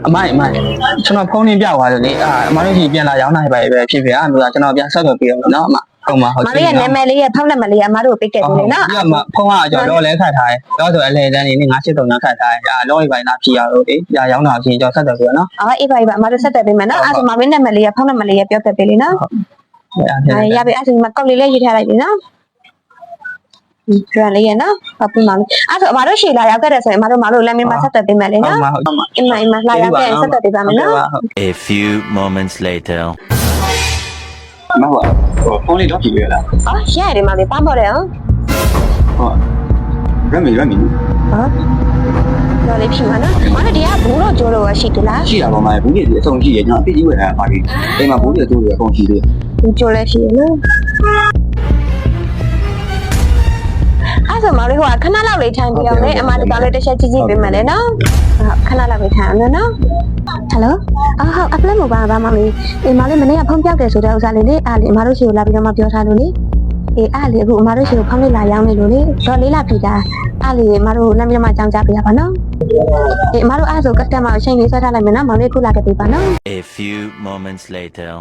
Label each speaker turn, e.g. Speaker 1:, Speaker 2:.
Speaker 1: အမိုင်ကျွန်တော်ဖုန်းလေးပြသွားတယ်လေအမတို့ကြီးပြန်လာရောက်နိုင်ပါပဲဖြစ်ဖြစ်အဲ့လိုကျွန်တော်ပြန်ဆက်သွယ်ပေးရမယ်နော်အမဟုတ်မှာဟုတ်
Speaker 2: မလေးရဲ့နာမည်လေးရဲ့ဖုန်းနံပါတ်လေးအမတို့ကိုပေးခဲ့တယ်လေနော်
Speaker 1: ဒီမှာဖုန်းကကျွန်တော်တော့လဲခတ်ထားတယ်တော့ဆိုအလဲတန်းနေ983ခတ်ထားတယ်လောရီပိုင်းလာဖြီရလို့လေညာရောက်တာချင်းကျွန်တော်ဆက်သွယ်ပေးရနော်
Speaker 2: အေးပါအမတို့ဆက်သွယ်ပေးမယ်နော်အဲ့ဒါမင်းနာမည်လေးရဲ့ဖုန်းနံပါတ်လေးရဲ့ပြောပြပေးလေနော်ရပြီအဲ့ဒါမှာကောက်လေးလေးရေးထားလိုက်ပြီနော်ကျွမ်းလေးရနော်ဟုတ်ပြီမောင်အဲ့ဆိုအမတို့ရှေ့လာရောက်ခဲ့တယ်ဆိုရင်အမတို့လမ်းမင်းမှာဆက်သွယ်ပေးမယ်လေနော်အမလာရောက်ခဲ့ဆက်သွယ်ပေးပါမယ်နော်
Speaker 3: A few moments later
Speaker 1: မဟုတ်ဖုန်းလေးတော့ကြည့်ရလား
Speaker 2: ရတယ်မောင်လေးပါမော်တယ်
Speaker 1: ဟုတ်ရမီ
Speaker 2: ဟုတ်တော်လေးဖြစ်မှာနော်မောင်လေးဒီကဘူးတော့ကျိုးလို့ရှိသလား
Speaker 1: ရှိတာပါမဘူးကြီးအဆုံးရှိရကျွန်တော်အပြည့်ကြီးဝယ်ထားပါပြီအိမ်မှာဘူးတွေကျိုးတွေအကုန်ရှိသေး
Speaker 2: ဘူးကျိုးလည်းရှိရနော်အဲ့ဆိုမောင်လေးဟိုကခဏလောက်လေးထိုင်ပြီးအောင်လေအမတို့ကလည်းတစ်ချက်ကြည့်ပေးမယ်လေနော်ခဏလောက်လေးထိုင်အောင်နော်ဟယ်လိုဟုတ်အပလက်မိုဘိုင်းပါမမီအေးမလေးမနေ့ကဖုန်းပြောက်တယ်ဆိုတဲ့ဥစ္စာလေးလေအားလေအမတို့ရှိကိုလာပြီးတော့မှပြောထားလို့လေအေးအားလေအခုအမတို့ရှိကိုဖုန်းလေးလာရောက်နေလို့လေတော့လေးလာပြီတာအားလေအမတို့လမ်းပြမကြောင်းကြပေးရပါနော်အေးအမတို့အားဆိုကတ်တမအချိန်လေးဆွဲထားလိုက်မယ်နော်မောင်လေးခုလာခဲ့ပေးပါနော်
Speaker 3: A few moments later